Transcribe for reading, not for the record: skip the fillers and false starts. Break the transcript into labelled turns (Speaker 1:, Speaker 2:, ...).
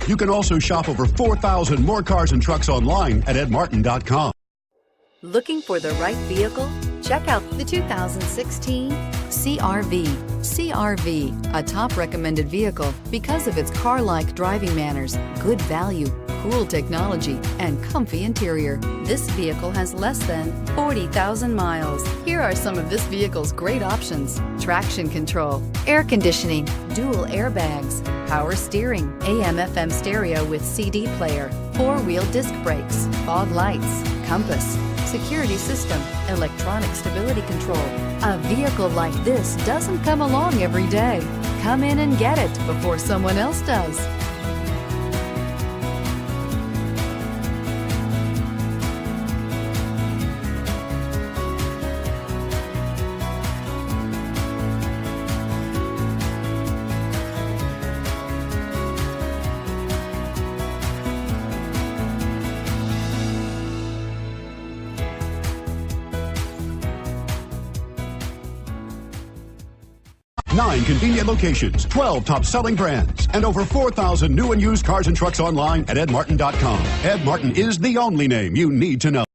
Speaker 1: You can also shop over 4,000 more cars and trucks online at edmartin.com.
Speaker 2: Looking for the right vehicle? Check out the 2016 CR-V. CR-V, a top recommended vehicle because of its car-like driving manners, good value, cool technology, and comfy interior. This vehicle has less than 40,000 miles. Here are some of this vehicle's great options: traction control, air conditioning, dual airbags, power steering, AM/FM stereo with CD player, four-wheel disc brakes, fog lights, compass, security system, electronic stability control. A vehicle like this doesn't come along every day. Come in and get it before someone else does.
Speaker 1: Nine convenient locations, 12 top-selling brands, and over 4,000 new and used cars and trucks online at edmartin.com. Ed Martin is the only name you need to know.